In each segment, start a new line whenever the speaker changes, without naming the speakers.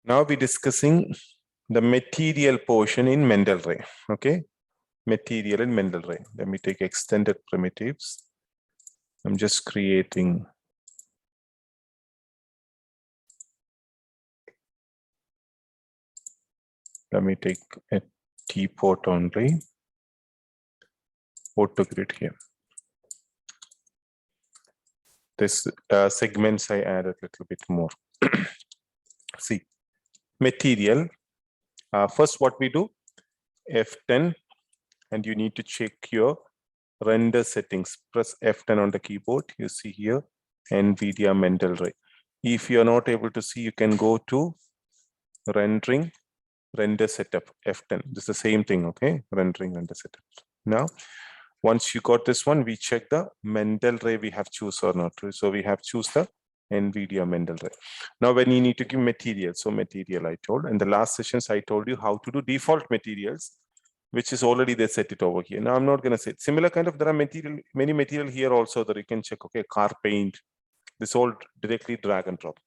Now we're discussing the material portion in Mendelray. Okay, material in Mendelray. Let me take extended primitives. I'm just creating. Let me take a T port only. Auto grid here. This segments I added a little bit more. See, material. First, what we do, F10, and you need to check your render settings. Press F10 on the keyboard. You see here, NVIDIA Mendelray. If you are not able to see, you can go to rendering, render setup, F10. This is the same thing, okay? Rendering, render setup. Now, once you got this one, we check the Mendelray we have choose or not. So we have choose the NVIDIA Mendelray. Now, when you need to give material, so material I told, and the last sessions I told you how to do default materials, which is already they set it over here. Now I'm not going to say it. Similar kind of, there are material, many material here also that you can check, okay, car paint, this all directly drag and drop.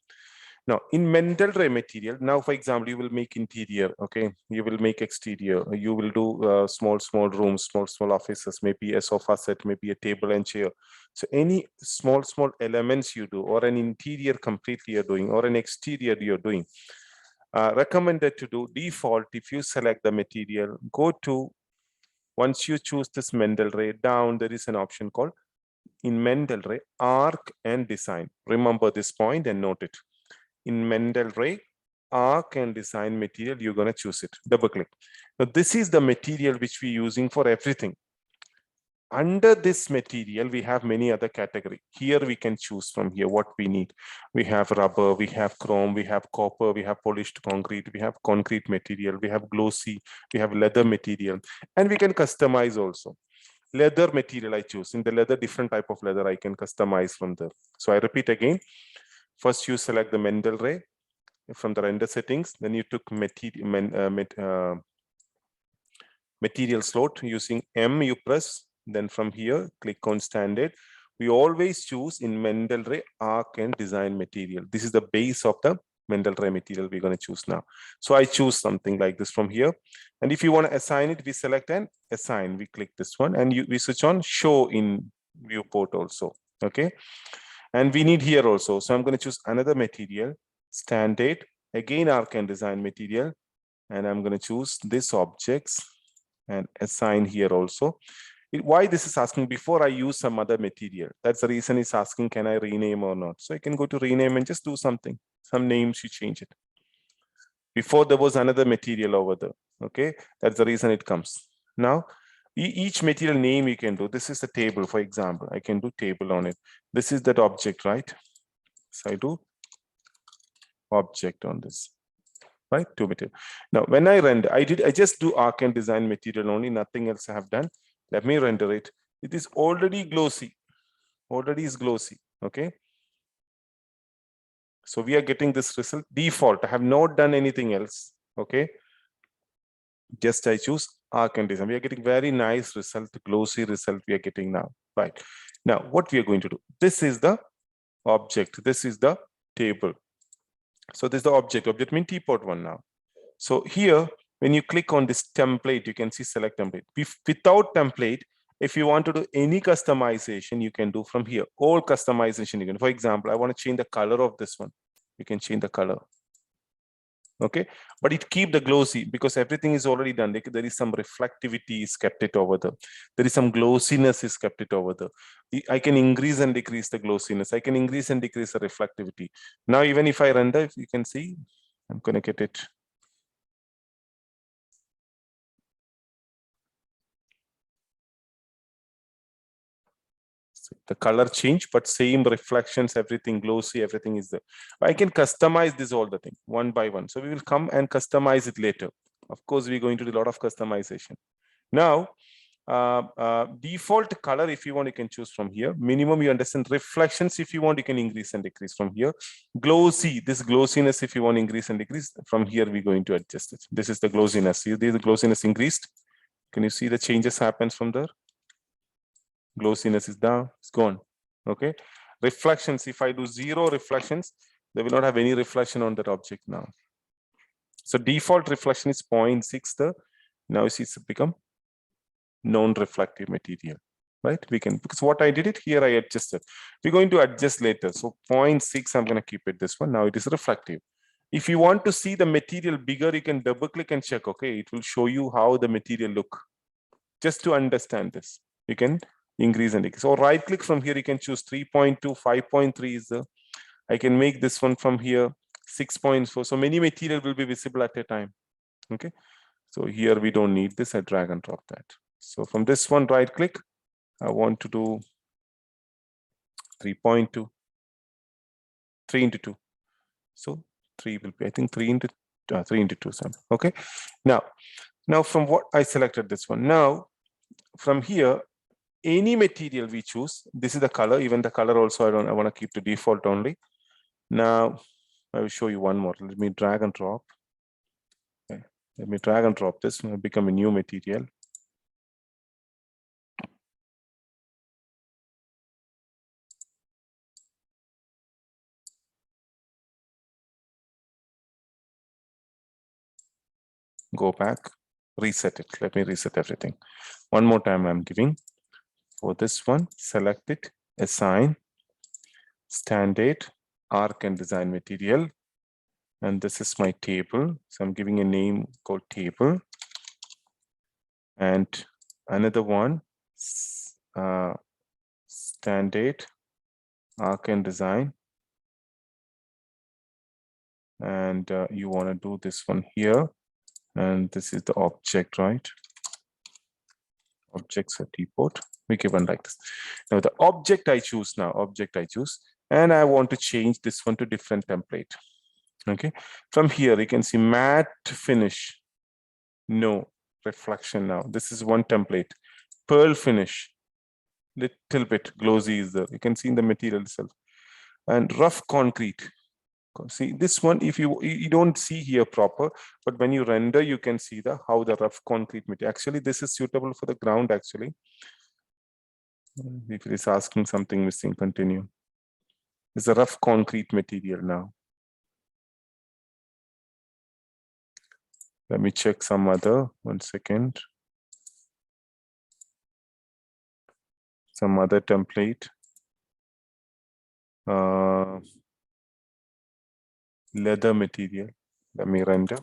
Now in Mendelray material, now for example, you will make interior, okay, you will make exterior, you will do small rooms, small offices, maybe a sofa set, maybe a table and chair. So any small elements you do, or an interior completely you're doing, or an exterior you're doing, recommended to do default. If you select the material, go to, once you choose this Mendelray, down there is an option called in Mendelray arc and design. Remember this point and note it. In Mendelray arc and design material, you're going to choose it. Double click. Now this is the material which we're using for everything. Under this material, we have many other categories. Here we can choose from here what we need. We have rubber, we have chrome, we have copper, we have polished concrete, we have concrete material, we have glossy, we have leather material, and we can customize also. Leather material I choose. In the leather, different type of leather I can customize from there. So I repeat again. First, you select the Mendelray from the render settings. Then you took material slot using M. You press. Then from here, click on standard. We always choose in Mendelray arc and design material. This is the base of the Mendelray material we're going to choose now. So I choose something like this from here. And if you want to assign it, we select and assign. We click this one and we switch on show in viewport also. Okay. And we need here also. So I'm going to choose another material, standard, again arc and design material. And I'm going to choose this objects and assign here also. Why this is asking, before I use some other material, that's the reason it's asking, can I rename or not? So I can go to rename and just do something, some names, you change it. Before there was another material over there, okay? That's the reason it comes. Now, each material name you can do. This is the table, for example, I can do table on it. This is that object, right? So I do object on this, right? To material. Now, when I render, I just do arc and design material only, nothing else I have done. Let me render it. It is already glossy. Already is glossy. Okay. So we are getting this result default. I have not done anything else. Okay. Just I choose arc and design. We are getting very nice result, glossy result we are getting now. Right. Now, what we are going to do? This is the object. This is the table. So this is the object. Object means teapot one now. So here, when you click on this template, you can see select template. Without template, if you want to do any customization, you can do from here. All customization you can. For example, I want to change the color of this one. You can change the color. Okay, but it keep the glossy because everything is already done. There is some reflectivity is kept it over there. There is some glossiness is kept it over there. I can increase and decrease the glossiness. I can increase and decrease the reflectivity. Now, even if I render, if you can see, I'm going to get it. The color change, but same reflections, everything glossy, everything is there. I can customize this all the thing one by one. So we will come and customize it later. Of course, we're going to do a lot of customization. Now, default color, if you want, you can choose from here. Minimum, you understand. Reflections, if you want, you can increase and decrease from here. Glossy, this glossiness, if you want, increase and decrease. From here, we're going to adjust it. This is the glossiness. See, this is the glossiness increased. Can you see the changes happens from there? Glossiness is down, it's gone. Okay. Reflections, if I do 0 reflections, they will not have any reflection on that object now. So default reflection is 0.6. Now you see it's become non-reflective material, right? We can, because what I did it here, I adjusted. We're going to adjust later. So 0.6, I'm going to keep it this one. Now it is reflective. If you want to see the material bigger, you can double click and check. Okay, it will show you how the material look. Just to understand this, you can increase and decrease. So right click from here, you can choose 3.2, 5.3 is the, I can make this one from here 6.4. So many material will be visible at a time. Okay, so here we don't need this. I drag and drop that. So from this one, right click, I want to do 3.2, 3 into 2. So 3 will be, I think 3 into 2. Okay, now from what I selected this one. Now from here, any material we choose, this is the color, even the color also, I want to keep the default only. Now I will show you one more. Let me drag and drop. Okay. Let me drag and drop this, and become a new material. Go back, reset it. Let me reset everything. One more time I'm giving. For this one, select it, assign, standard, arc and design material. And this is my table. So I'm giving a name called table. And another one, standard, arc and design. And you want to do this one here. And this is the object, right? Objects at depot. We give one like this. Now the object I choose now, and I want to change this one to different template. Okay, from here you can see matte finish, no reflection. Now this is one template. Pearl finish, little bit glossy is there. You can see in the material itself. And rough concrete. See this one, if you don't see here proper, but when you render, you can see how the rough concrete material. Actually, this is suitable for the ground. Actually, if it is asking something missing, continue. It's a rough concrete material now. Let me check some other. 1 second. Some other template. Leather material. Let me render.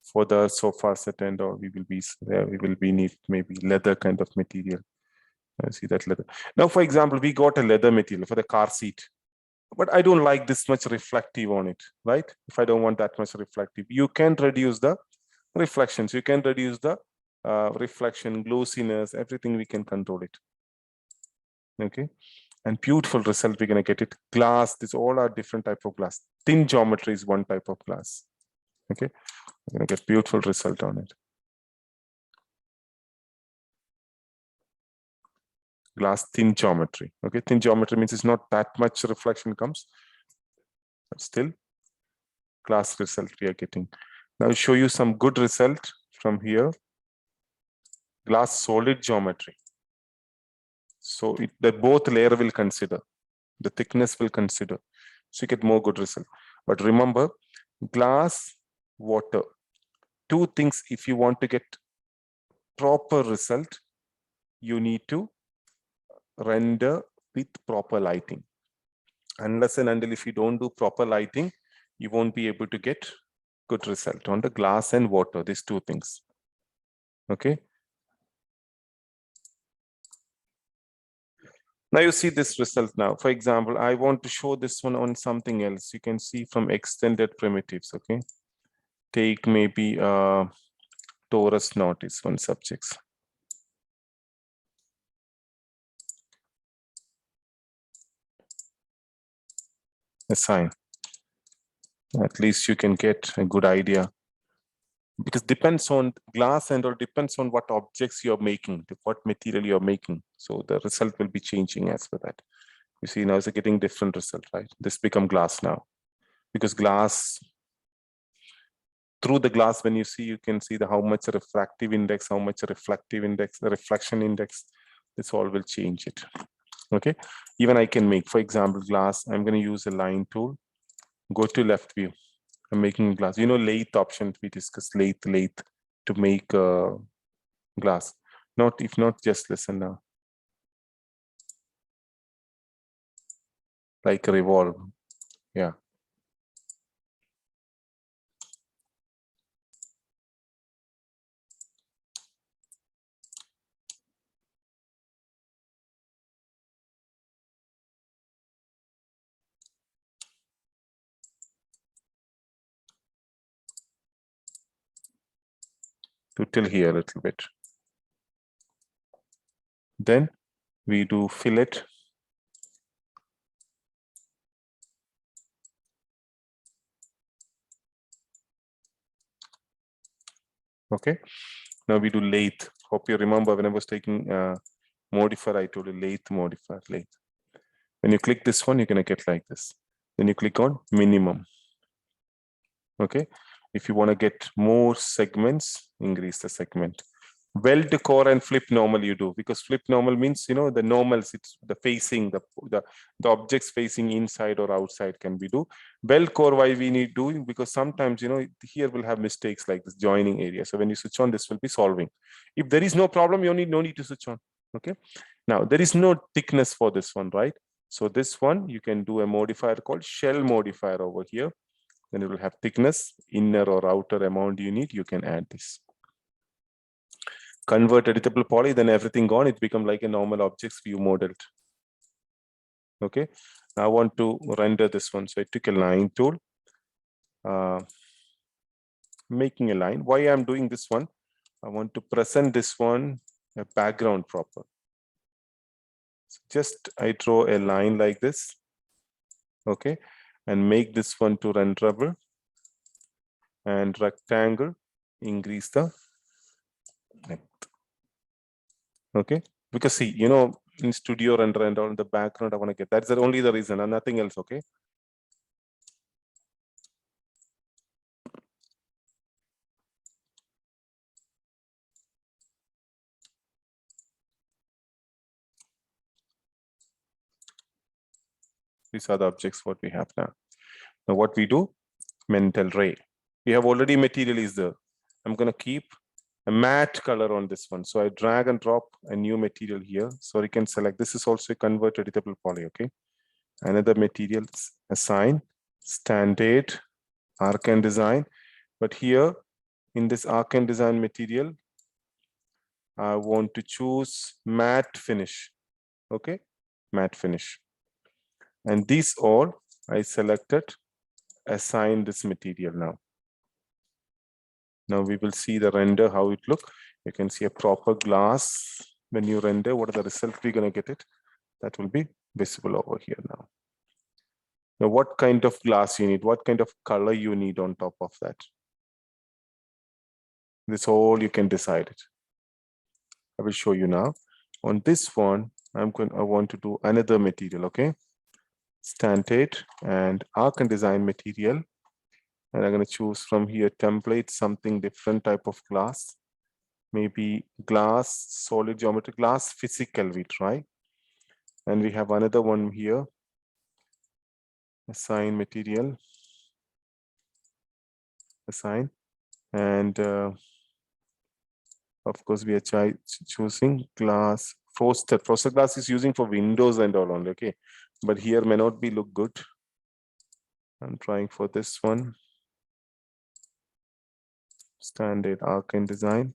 For the sofa set and all, we will be need maybe leather kind of material. I see that leather. Now, for example, we got a leather material for the car seat, but I don't like this much reflective on it, right? If I don't want that much reflective, you can reduce the reflections. You can reduce the reflection, glossiness, everything. We can control it. Okay. And beautiful result, we're going to get it. Glass, these all are different type of glass. Thin geometry is one type of glass. Okay, we're going to get beautiful result on it. Glass thin geometry. Okay, thin geometry means it's not that much reflection comes, but still glass result we are getting. Now I'll show you some good result from here. Glass solid geometry. So the both layer will consider, the thickness will consider. So you get more good result. But remember, glass, water, two things. If you want to get proper result, you need to render with proper lighting. Unless and until if you don't do proper lighting, you won't be able to get good result on the glass and water, these two things. Okay. Now you see this result now. For example, I want to show this one on something else. You can see from extended primitives. Okay. Take maybe torus knot is one subjects. Assign. At least you can get a good idea. Because depends on glass and or depends on what objects you're making, what material you're making. So the result will be changing as per that. You see now it's getting different result, right? This become glass now. Because glass, through the glass, when you see, you can see how much refractive index, how much reflective index, the reflection index, this all will change it. Okay. Even I can make, for example, glass, I'm going to use a line tool, go to left view, I'm making glass. You know, lathe option, we discussed lathe to make glass. If not, just listen now. Like revolve. Yeah. To till here a little bit. Then we do fillet. Okay. Now we do lathe. Hope you remember when I was taking modifier, I told you lathe modifier, lathe. When you click this one, you're going to get like this. Then you click on minimum. Okay. If you want to get more segments, increase the segment. Weld core and flip normal you do, because flip normal means, you know, the normals, it's the facing, the objects facing inside or outside can be do. Weld core, why we need doing, because sometimes, you know, here we'll have mistakes like this joining area. So when you switch on, this will be solving. If there is no problem, you no need to switch on. Okay. Now there is no thickness for this one, right? So this one, you can do a modifier called shell modifier over here. Then it will have thickness, inner or outer amount you need, you can add this. Convert editable poly, then everything gone, it become like a normal objects view modeled. Okay, now I want to render this one. So I took a line tool, making a line. Why I'm doing this one? I want to present this one a background proper. So just I draw a line like this. Okay, and make this one to renderable and rectangle, increase the length. Okay, because see, you know, in studio render and all the background I want to get, that's only the reason and nothing else. Okay, these are the objects what we have now. Now what we do, mental ray, we have already material is there. I'm going to keep a matte color on this one, so I drag and drop a new material here, so you can select. This is also a convert editable poly. Okay, another material, assign standard arc and design, but here in this arc and design material I want to choose matte finish. Okay, matte finish, and these all I selected, assign this material. Now we will see the render, how it look. You can see a proper glass. When you render, what are the results we're going to get it? That will be visible over here now. Now, what kind of glass you need? What kind of color you need on top of that? This all you can decide it. I will show you now. On this one, I want to do another material. Okay, standard and arc and design material. And I'm going to choose from here template, something different type of glass. Maybe glass, solid geometry, glass, physical we try. And we have another one here. Assign material. Assign. And of course, we are choosing glass. Frosted glass is using for windows and all only. Okay. But here may not be look good. I'm trying for this one. Standard arc and design.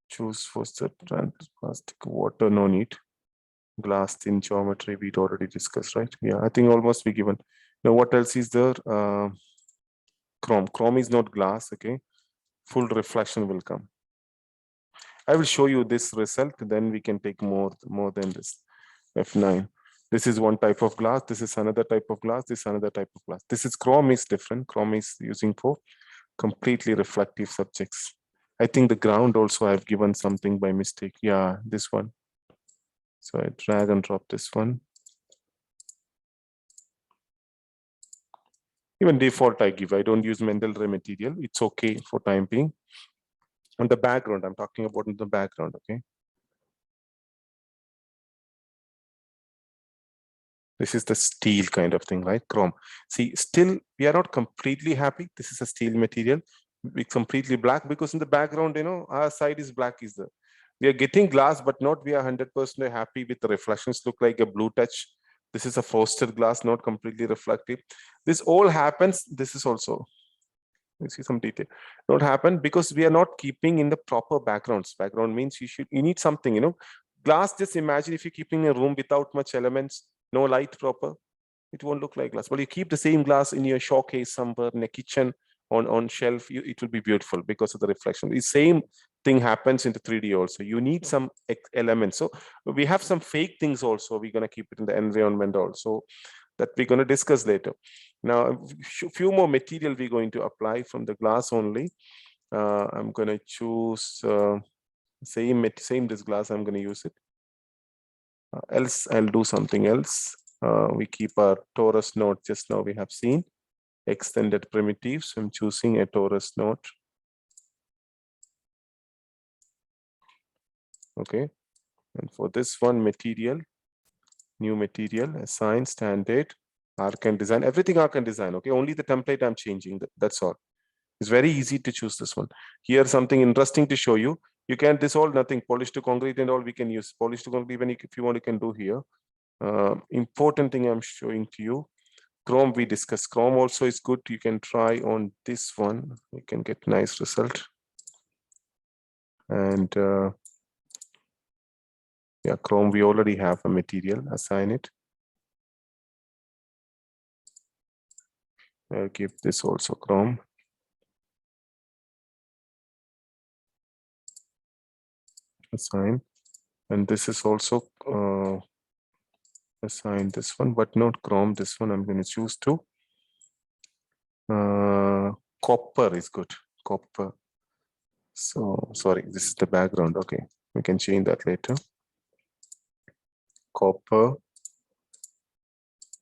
Choose frosted plastic water, no need. Glass thin geometry we'd already discussed, right? Yeah, I think almost we given. Now what else is there? Chrome is not glass. Okay, full reflection will come. I will show you this result, then we can take more than this. F9, this is one type of glass, this is another type of glass, this is another type of glass. This is chrome is different. Chrome is using for completely reflective subjects. I think the ground also I've given something by mistake. Yeah, this one. So I drag and drop this one. Even default I give, I don't use Mendelray material. It's okay for time being. On the background, I'm talking about in the background, okay? This is the steel kind of thing, right? Chrome. See, still we are not completely happy. This is a steel material. It's completely black because in the background, our side is black. We are getting glass, but not we are 100% happy with the reflections. Look like a blue touch. This is a frosted glass, not completely reflective. This all happens. This is also, you see some detail. Not happen because we are not keeping in the proper backgrounds. Background means you need something, glass. Just imagine if you're keeping a room without much elements, no light proper, it won't look like glass. But you keep the same glass in your showcase somewhere in a kitchen on shelf, it will be beautiful because of the reflection. The same thing happens in the 3D also. You need some elements. So we have some fake things also. We're going to keep it in the environment also, that we're going to discuss later. Now, a few more material we're going to apply from the glass only. I'm going to choose same this glass. I'm going to use it. Else I'll do something else. We keep our torus node. Just now we have seen extended primitives. I'm choosing a torus node. Okay, and for this one material, new material, assign standard, arc and design, everything arc and design. Okay, only the template I'm changing. That's all. It's very easy to choose this one. Here, something interesting to show you. You can, this all nothing, polish to concrete and all we can use. Polish to concrete, even if you want, you can do here. Important thing I'm showing to you. Chrome we discussed. Chrome also is good. You can try on this one. You can get nice result. And yeah, Chrome we already have a material. Assign it. I'll give this also Chrome. Assign. And this is also assign this one, but not Chrome. This one I'm going to choose to. Copper is good. Copper. So sorry, this is the background. Okay, we can change that later. Copper.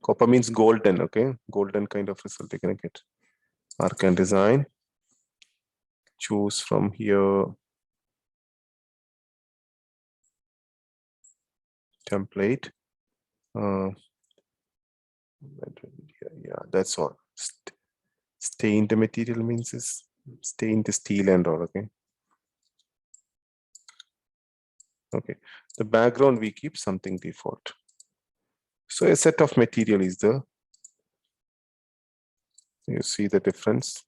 Copper means golden. Okay, golden kind of result you're gonna get. Arc and design. Choose from here. Template. Yeah, that's all. Stain the material means is stain the steel and all. Okay. Okay. The background we keep something default. So a set of material is there. You see the difference.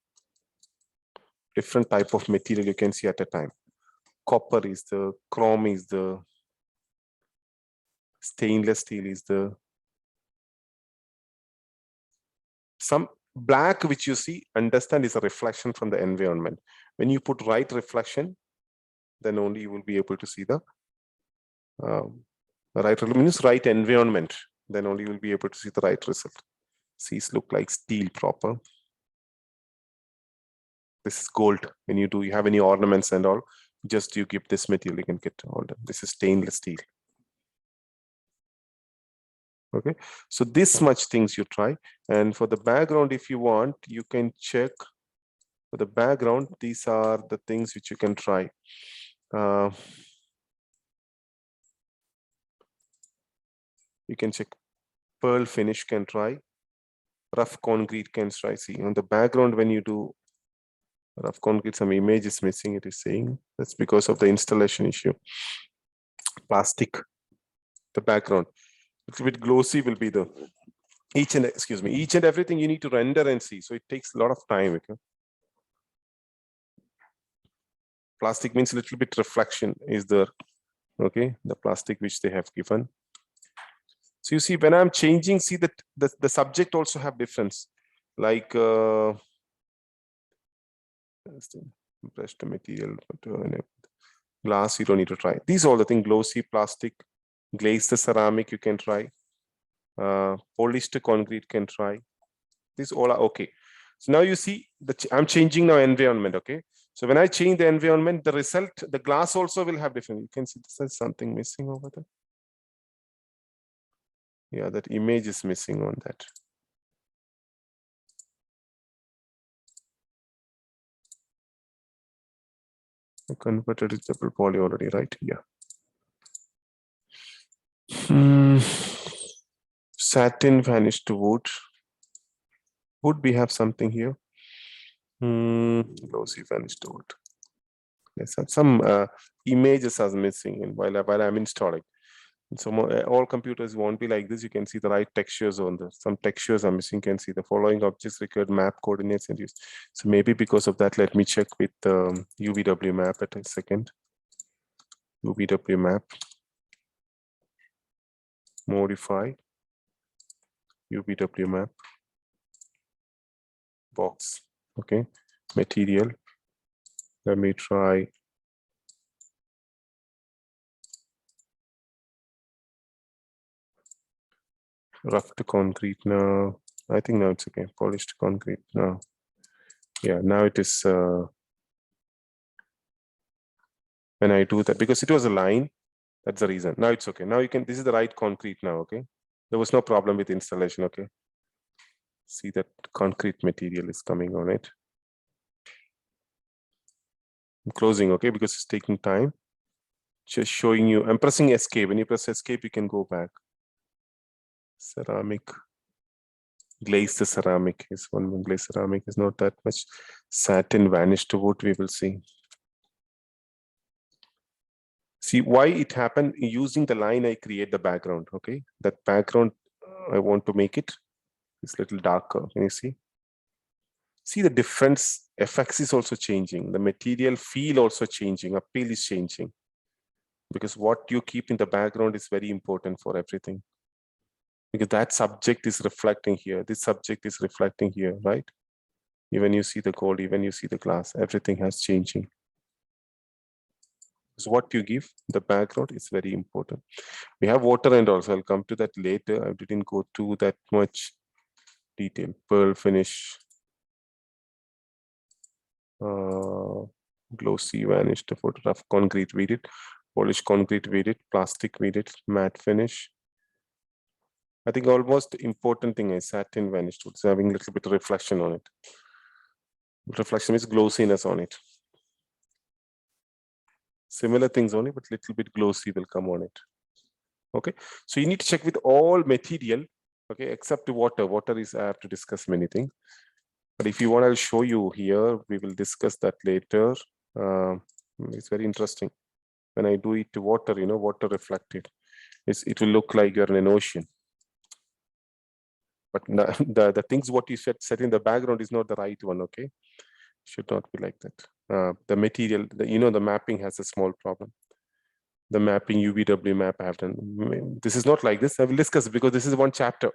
Different type of material you can see at a time. Copper is the, chrome is the, stainless steel is the. Some black which you see, understand, is a reflection from the environment. When you put right reflection, then only you will be able to see the right means right environment. Then only you will be able to see the right result. These look like steel proper. This is gold. When you have any ornaments and all, just you give this material, you can get all that. This is stainless steel. Okay, so this much things you try. And for the background, if you want, you can check for the background. These are the things which you can try. You can check pearl finish, can try. Rough concrete can try. See on the background, when you do rough concrete, some image is missing, it is saying. That's because of the installation issue. Plastic, the background. A little bit glossy will be the each and everything you need to render and see. So it takes a lot of time. Okay? Plastic means a little bit reflection is there. Okay, the plastic which they have given. So you see, when I'm changing, see that the subject also have difference. Like brushed material, but glass you don't need to try. These are all the things: glossy plastic, glazed ceramic you can try. Polished concrete can try. These all are okay. So now you see that I'm changing now environment. Okay. So when I change the environment, the result, the glass also will have different. You can see there's something missing over there. Yeah, that image is missing on that. I converted it to double poly already, right? Yeah. Satin vanished to wood. Would we have something here? Glossy vanished to wood. Yes, some images are missing in while I'm installing. So all computers won't be like this. You can see the right textures on this. Some textures are missing. You can see the following objects required map coordinates and use. So maybe because of that, let me check with UVW map at a second. UVW map. Modify. UVW map. Box. Okay. Material. Let me try. Rough to concrete now. I think now it's okay. Polished concrete now. Yeah, now it is. When I do that, because it was a line, that's the reason. Now it's okay. Now you can. This is the right concrete now. Okay. There was no problem with installation. Okay. See that concrete material is coming on it. I'm closing. Okay, because it's taking time. Just showing you. I'm pressing escape. When you press escape, you can go back. Ceramic. Glazed ceramic is one. Glazed ceramic is not that much. Satin vanished to wood. We will see. See why it happened. Using the line, I create the background. Okay, that background I want to make it. It's a little darker. Can you see? See the difference. FX is also changing. The material feel also changing. Appeal is changing. Because what you keep in the background is very important for everything. Because that subject is reflecting here. This subject is reflecting here, right? Even you see the gold, even you see the glass, everything has changing. So what you give, the background is very important. We have water and also, I'll come to that later. I didn't go to that much detail. Pearl finish. Glossy vanished photograph. Concrete we did. Polished concrete we did. Plastic we did. Matte finish. I think almost important thing is satin vanished. It's having a little bit of reflection on it. Reflection is glossiness on it. Similar things only, but little bit glossy will come on it. Okay, so you need to check with all material. Okay, except water. Water is, I have to discuss many things. But if you want, I'll show you here. We will discuss that later. It's very interesting. When I do it to water, you know, water reflected. It will look like you're in an ocean. But the things what you set in the background is not the right one. Okay, should not be like that. The material, the mapping has a small problem. The mapping UVW map I have done. This is not like this. I will discuss because this is one chapter.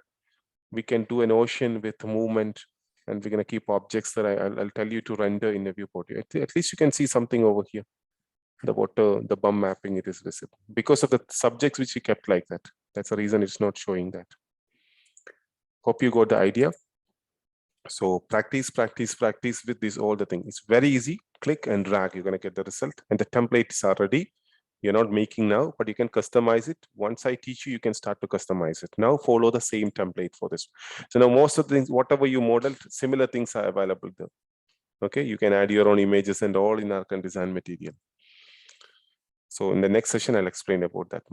We can do an ocean with movement, and we're gonna keep objects that I'll tell you to render in a viewport. At least you can see something over here. The water, the bump mapping, it is visible because of the subjects which we kept like that. That's the reason it's not showing that. Hope you got the idea. So practice with this, all the things. It's very easy. Click and drag, you're gonna get the result. And the templates are ready. You're not making now, but you can customize it. Once I teach you, you can start to customize it. Now follow the same template for this. So now most of the things, whatever you modeled, similar things are available there. Okay, you can add your own images and all in Archon design material. So in the next session, I'll explain about that.